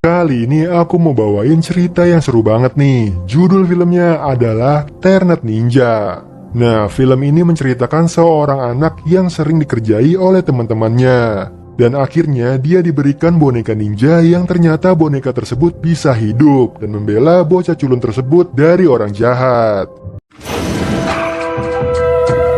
Kali ini aku mau bawain cerita yang seru banget nih. Judul filmnya adalah Ternet Ninja. Nah, film ini menceritakan seorang anak yang sering dikerjai oleh teman-temannya. Dan akhirnya dia diberikan boneka ninja yang ternyata boneka tersebut bisa hidup dan membela bocah culun tersebut dari orang jahat.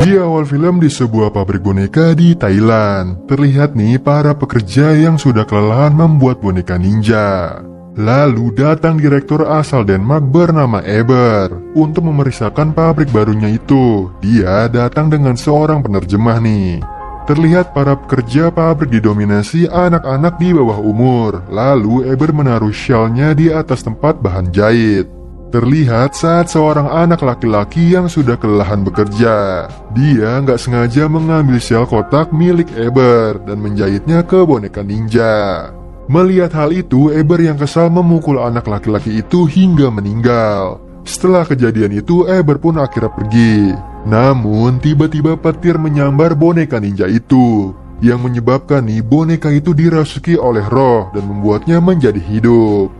Di awal film di sebuah pabrik boneka di Thailand, terlihat nih para pekerja yang sudah kelelahan membuat boneka ninja. Lalu datang direktur asal Denmark bernama Eber untuk memeriksakan pabrik barunya itu. Dia datang dengan seorang penerjemah nih. Terlihat para pekerja pabrik didominasi anak-anak di bawah umur. Lalu Eber menaruh shell-nya di atas tempat bahan jahit. Terlihat saat seorang anak laki-laki yang sudah kelelahan bekerja. Dia nggak sengaja mengambil shell kotak milik Eber dan menjahitnya ke boneka ninja. Melihat hal itu, Eber yang kesal memukul anak laki-laki itu hingga meninggal. Setelah kejadian itu, Eber pun akhirnya pergi. Namun, tiba-tiba petir menyambar boneka ninja itu, yang menyebabkan nih boneka itu dirasuki oleh roh dan membuatnya menjadi hidup.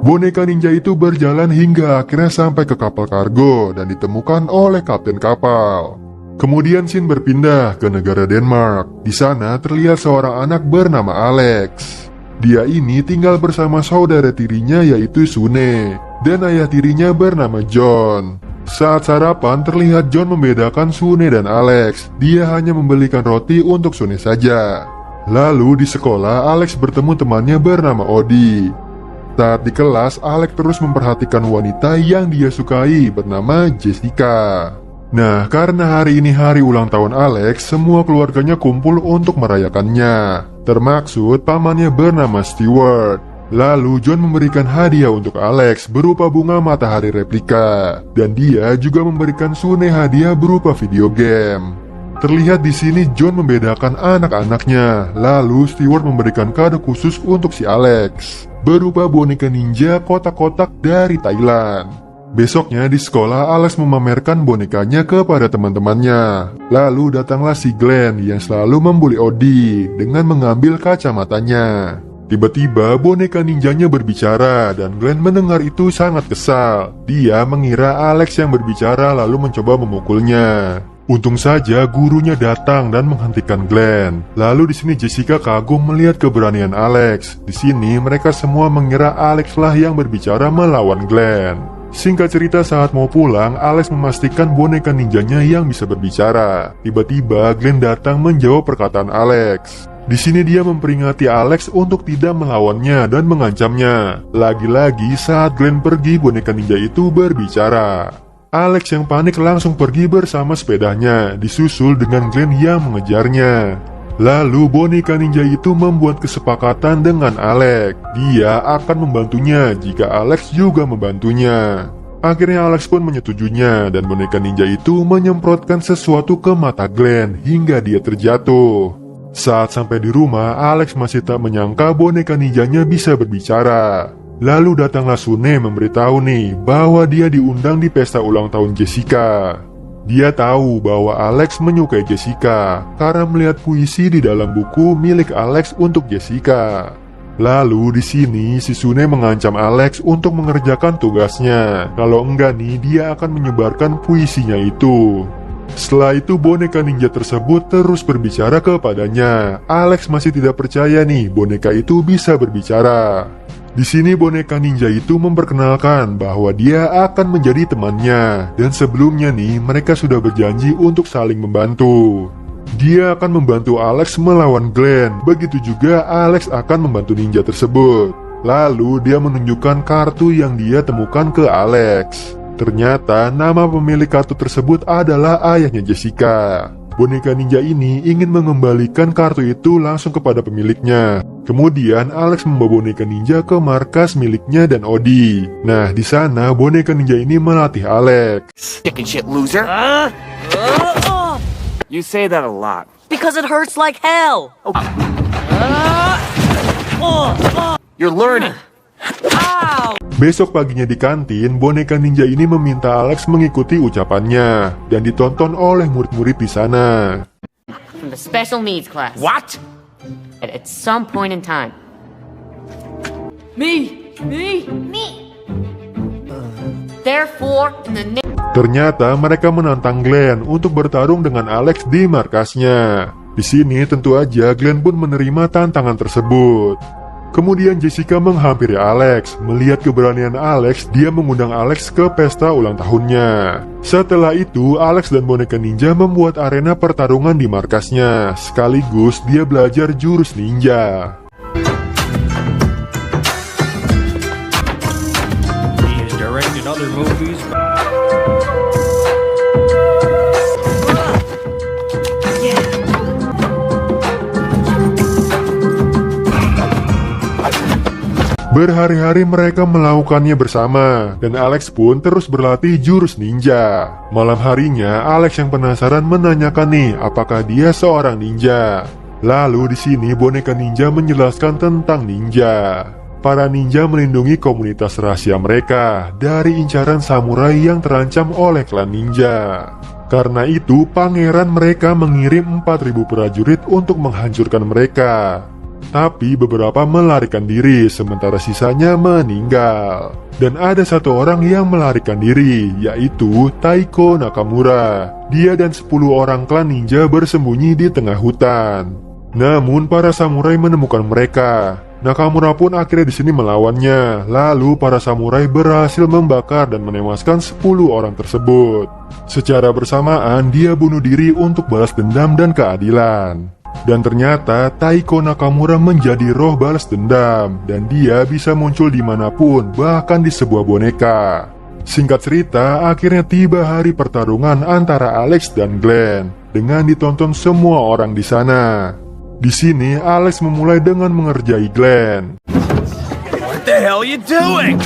Boneka ninja itu berjalan hingga akhirnya sampai ke kapal kargo dan ditemukan oleh kapten kapal. Kemudian scene berpindah ke negara Denmark. Di sana terlihat seorang anak bernama Alex. Dia ini tinggal bersama saudara tirinya yaitu Sune dan ayah tirinya bernama John. Saat sarapan terlihat John membedakan Sune dan Alex. Dia hanya membelikan roti untuk Sune saja. Lalu di sekolah Alex bertemu temannya bernama Odi. Saat di kelas, Alex terus memperhatikan wanita yang dia sukai bernama Jessica. Nah, karena hari ini hari ulang tahun Alex, semua keluarganya kumpul untuk merayakannya. Termaksud pamannya bernama Stewart. Lalu John memberikan hadiah untuk Alex berupa bunga matahari replika. Dan dia juga memberikan Sune hadiah berupa video game. Terlihat di sini John membedakan anak-anaknya. Lalu Stewart memberikan kado khusus untuk si Alex berupa boneka ninja kotak-kotak dari Thailand. Besoknya di sekolah, Alex memamerkan bonekanya kepada teman-temannya. Lalu datanglah si Glenn yang selalu membuli Odi dengan mengambil kacamatanya. Tiba-tiba boneka ninjanya berbicara dan Glenn mendengar itu sangat kesal. Dia mengira Alex yang berbicara lalu mencoba memukulnya. Untung saja gurunya datang dan menghentikan Glenn. Lalu di sini Jessica kagum melihat keberanian Alex. Di sini mereka semua mengira Alex lah yang berbicara melawan Glenn. Singkat cerita, saat mau pulang, Alex memastikan boneka ninjanya yang bisa berbicara. Tiba-tiba Glenn datang menjawab perkataan Alex. Di sini dia memperingati Alex untuk tidak melawannya dan mengancamnya. Lagi-lagi saat Glenn pergi, boneka ninja itu berbicara. Alex yang panik langsung pergi bersama sepedanya, disusul dengan Glenn yang mengejarnya. Lalu boneka ninja itu membuat kesepakatan dengan Alex. Dia akan membantunya jika Alex juga membantunya. Akhirnya Alex pun menyetujuinya dan boneka ninja itu menyemprotkan sesuatu ke mata Glenn hingga dia terjatuh. Saat sampai di rumah, Alex masih tak menyangka boneka ninjanya bisa berbicara. Lalu datanglah Sune memberitahu nih bahwa dia diundang di pesta ulang tahun Jessica. Dia tahu bahwa Alex menyukai Jessica karena melihat puisi di dalam buku milik Alex untuk Jessica. Lalu di sini si Sune mengancam Alex untuk mengerjakan tugasnya. Kalau enggak nih, dia akan menyebarkan puisinya itu. Setelah itu boneka ninja tersebut terus berbicara kepadanya. Alex masih tidak percaya nih boneka itu bisa berbicara. Di sini boneka ninja itu memperkenalkan bahwa dia akan menjadi temannya. Dan sebelumnya nih, mereka sudah berjanji untuk saling membantu. Dia akan membantu Alex melawan Glenn. Begitu juga Alex akan membantu ninja tersebut. Lalu dia menunjukkan kartu yang dia temukan ke Alex. Ternyata nama pemilik kartu tersebut adalah ayahnya Jessica. Boneka ninja ini ingin mengembalikan kartu itu langsung kepada pemiliknya. Kemudian Alex membawa boneka ninja ke markas miliknya dan Odi. Nah, di sana boneka ninja ini melatih Alex. Chicken shit loser. You say that a lot. Because it hurts like hell. You're learning. Besok paginya di kantin, boneka ninja ini meminta Alex mengikuti ucapannya dan ditonton oleh murid-murid di sana. From the special needs class. What? At some point in time. Me. Therefore, in the Ternyata mereka menantang Glenn untuk bertarung dengan Alex di markasnya. Di sini tentu aja Glenn pun menerima tantangan tersebut. Kemudian Jessica menghampiri Alex. Melihat keberanian Alex, dia mengundang Alex ke pesta ulang tahunnya. Setelah itu, Alex dan boneka ninja membuat arena pertarungan di markasnya. Sekaligus dia belajar jurus ninja. He has directed other movies. Berhari-hari mereka melakukannya bersama, dan Alex pun terus berlatih jurus ninja. Malam harinya, Alex yang penasaran menanyakan nih, apakah dia seorang ninja. Lalu di sini boneka ninja menjelaskan tentang ninja. Para ninja melindungi komunitas rahasia mereka dari incaran samurai yang terancam oleh klan ninja. Karena itu, pangeran mereka mengirim 4.000 prajurit untuk menghancurkan mereka. Tapi beberapa melarikan diri, sementara sisanya meninggal. Dan ada satu orang yang melarikan diri, yaitu Taiko Nakamura. Dia dan 10 orang klan ninja bersembunyi di tengah hutan. Namun para samurai menemukan mereka. Nakamura pun akhirnya di sini melawannya. Lalu para samurai berhasil membakar dan menewaskan 10 orang tersebut. Secara bersamaan dia bunuh diri untuk balas dendam dan keadilan. Dan ternyata Taiko Nakamura menjadi roh balas dendam, dan dia bisa muncul dimanapun, bahkan di sebuah boneka. Singkat cerita, akhirnya tiba hari pertarungan antara Alex dan Glenn, dengan ditonton semua orang di sana. Di sini Alex memulai dengan mengerjai Glenn. What the hell are you doing?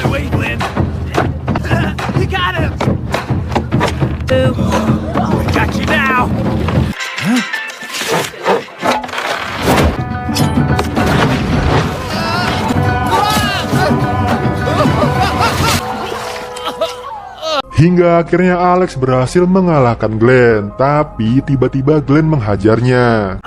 Wait, Glenn. You got him. I got you now. Hingga akhirnya Alex berhasil mengalahkan Glenn, tapi tiba-tiba Glenn menghajarnya.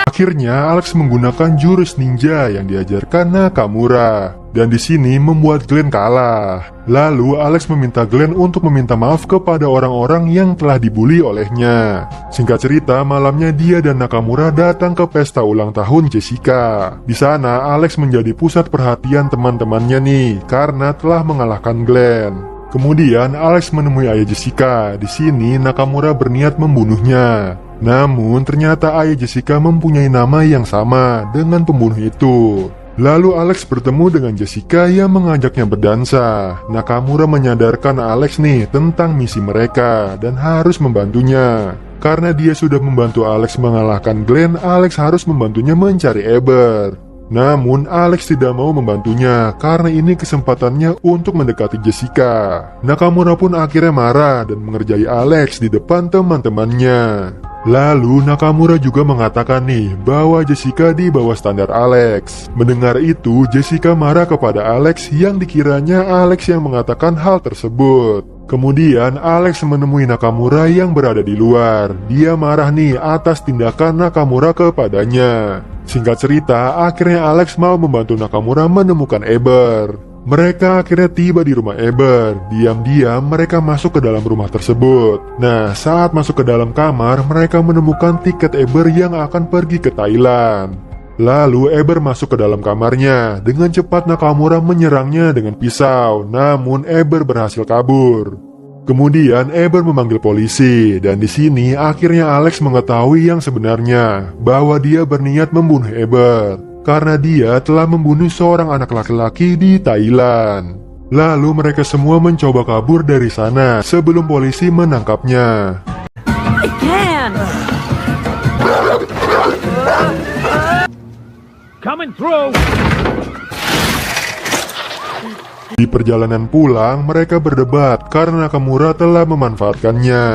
Akhirnya Alex menggunakan jurus ninja yang diajarkan Nakamura, dan di sini membuat Glenn kalah. Lalu Alex meminta Glenn untuk meminta maaf kepada orang-orang yang telah dibully olehnya. Singkat cerita, malamnya dia dan Nakamura datang ke pesta ulang tahun Jessica. Di sana Alex menjadi pusat perhatian teman-temannya nih, karena telah mengalahkan Glenn. Kemudian Alex menemui ayah Jessica. Di sini Nakamura berniat membunuhnya. Namun ternyata ayah Jessica mempunyai nama yang sama dengan pembunuh itu. Lalu Alex bertemu dengan Jessica yang mengajaknya berdansa. Nakamura menyadarkan Alex nih tentang misi mereka dan harus membantunya. Karena dia sudah membantu Alex mengalahkan Glenn, Alex harus membantunya mencari Eber. Namun Alex tidak mau membantunya karena ini kesempatannya untuk mendekati Jessica. Nakamura pun akhirnya marah dan mengerjai Alex di depan teman-temannya. Lalu Nakamura juga mengatakan nih bahwa Jessica di bawah standar Alex. Mendengar itu, Jessica marah kepada Alex yang dikiranya Alex yang mengatakan hal tersebut. Kemudian Alex menemui Nakamura yang berada di luar. Dia marah nih atas tindakan Nakamura kepadanya. Singkat cerita, akhirnya Alex mau membantu Nakamura menemukan Eber. Mereka akhirnya tiba di rumah Eber. Diam-diam mereka masuk ke dalam rumah tersebut. Nah, saat masuk ke dalam kamar, mereka menemukan tiket Eber yang akan pergi ke Thailand. Lalu Eber masuk ke dalam kamarnya. Dengan cepat Nakamura menyerangnya dengan pisau. Namun Eber berhasil kabur. Kemudian Eber memanggil polisi, dan di sini akhirnya Alex mengetahui yang sebenarnya, bahwa dia berniat membunuh Eber karena dia telah membunuh seorang anak laki-laki di Thailand. Lalu mereka semua mencoba kabur dari sana sebelum polisi menangkapnya. I can! Coming through! Di perjalanan pulang, mereka berdebat karena Nakamura telah memanfaatkannya.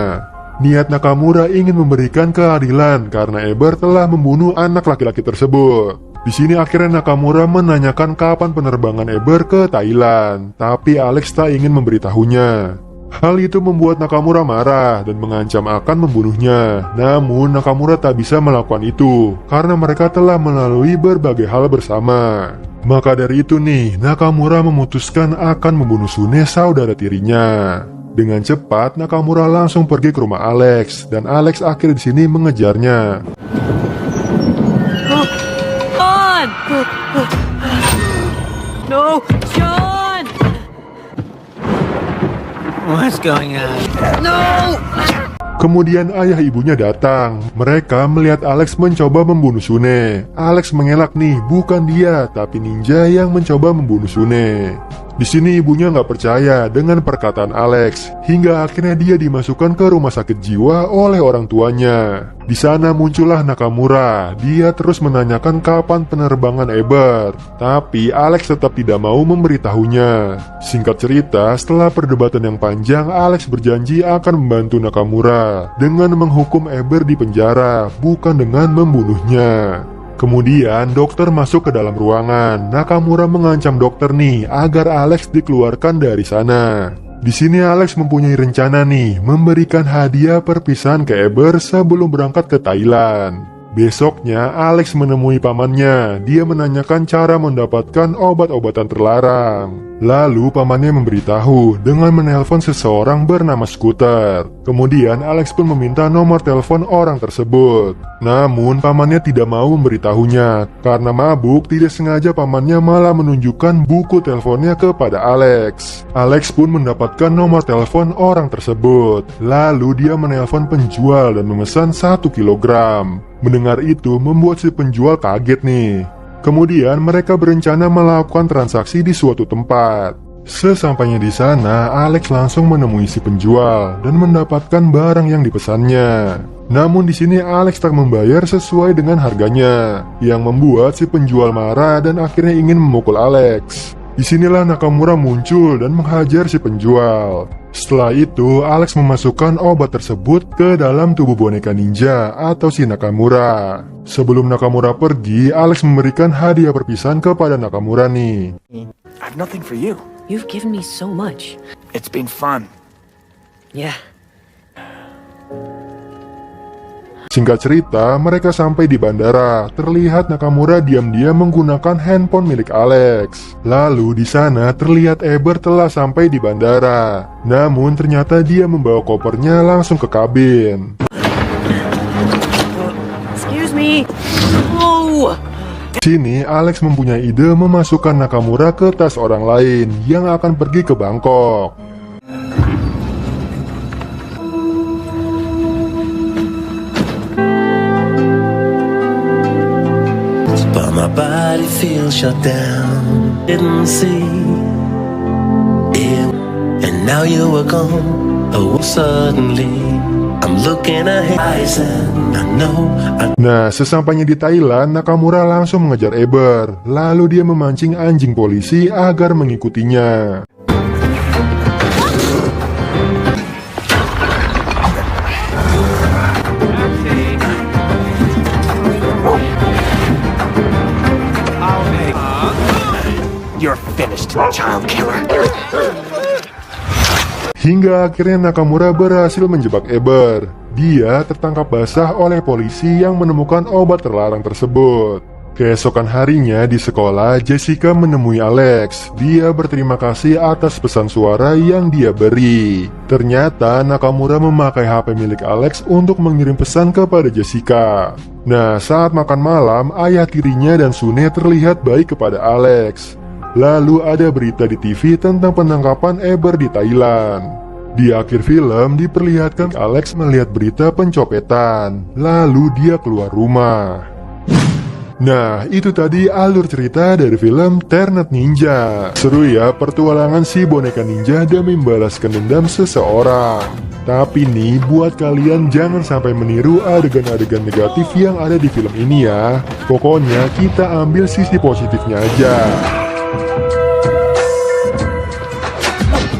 Niat Nakamura ingin memberikan keadilan karena Eber telah membunuh anak laki-laki tersebut. Di sini akhirnya Nakamura menanyakan kapan penerbangan Eber ke Thailand, tapi Alex tak ingin memberitahunya. Hal itu membuat Nakamura marah dan mengancam akan membunuhnya. Namun Nakamura tak bisa melakukan itu karena mereka telah melalui berbagai hal bersama. Maka dari itu nih, Nakamura memutuskan akan membunuh Sune, saudara tirinya. Dengan cepat, Nakamura langsung pergi ke rumah Alex, dan Alex akhirnya di sini mengejarnya. On! No! John! What's going on? No! Kemudian ayah ibunya datang. Mereka melihat Alex mencoba membunuh Sune. Alex mengelak nih, bukan dia, tapi ninja yang mencoba membunuh Sune. Di sini ibunya nggak percaya dengan perkataan Alex, hingga akhirnya dia dimasukkan ke rumah sakit jiwa oleh orang tuanya. Di sana muncullah Nakamura. Dia terus menanyakan kapan penerbangan Eber, tapi Alex tetap tidak mau memberitahunya. Singkat cerita, setelah perdebatan yang panjang, Alex berjanji akan membantu Nakamura dengan menghukum Eber di penjara, bukan dengan membunuhnya. Kemudian dokter masuk ke dalam ruangan. Nakamura mengancam dokter nih agar Alex dikeluarkan dari sana. Di sini Alex mempunyai rencana nih memberikan hadiah perpisahan ke Eber sebelum berangkat ke Thailand. Besoknya Alex menemui pamannya. Dia menanyakan cara mendapatkan obat-obatan terlarang. Lalu pamannya memberitahu dengan menelpon seseorang bernama Scooter. Kemudian Alex pun meminta nomor telepon orang tersebut. Namun pamannya tidak mau memberitahunya. Karena mabuk, tidak sengaja pamannya malah menunjukkan buku teleponnya kepada Alex. Alex pun mendapatkan nomor telepon orang tersebut. Lalu dia menelpon penjual dan memesan 1 kilogram. Mendengar itu membuat si penjual kaget nih. Kemudian mereka berencana melakukan transaksi di suatu tempat. Sesampainya di sana, Alex langsung menemui si penjual dan mendapatkan barang yang dipesannya. Namun di sini Alex tak membayar sesuai dengan harganya, yang membuat si penjual marah dan akhirnya ingin memukul Alex. Disinilah Nakamura muncul dan menghajar si penjual. Setelah itu, Alex memasukkan obat tersebut ke dalam tubuh boneka ninja atau si Nakamura. Sebelum Nakamura pergi, Alex memberikan hadiah perpisahan kepada Nakamura nih. I've nothing for you. You've given me so much. It's been fun. Yeah. Singkat cerita, mereka sampai di bandara. Terlihat Nakamura diam-diam menggunakan handphone milik Alex. Lalu di sana terlihat Eber telah sampai di bandara. Namun ternyata dia membawa kopernya langsung ke kabin. Excuse me. Oh! Sini Alex mempunyai ide memasukkan Nakamura ke tas orang lain yang akan pergi ke Bangkok. My body feels shut down. Didn't see it, and now you were gone. Oh, suddenly I'm looking ahead and I know Nah, sesampainya di Thailand, Nakamura langsung mengejar Eber. Lalu dia memancing anjing polisi agar mengikutinya. You're finished, child killer. Hingga akhirnya Nakamura berhasil menjebak Eber. Dia tertangkap basah oleh polisi yang menemukan obat terlarang tersebut. Keesokan harinya di sekolah, Jessica menemui Alex. Dia berterima kasih atas pesan suara yang dia beri. Ternyata Nakamura memakai HP milik Alex untuk mengirim pesan kepada Jessica. Nah, saat makan malam, ayah tirinya dan Sune terlihat baik kepada Alex. Lalu ada berita di TV tentang penangkapan Eber di Thailand. Di akhir film diperlihatkan Alex melihat berita pencopetan. Lalu dia keluar rumah. Nah, itu tadi alur cerita dari film Ternet Ninja. Seru ya pertualangan si boneka ninja demi membalaskan dendam seseorang. Tapi nih, buat kalian jangan sampai meniru adegan-adegan negatif yang ada di film ini ya. Pokoknya kita ambil sisi positifnya aja.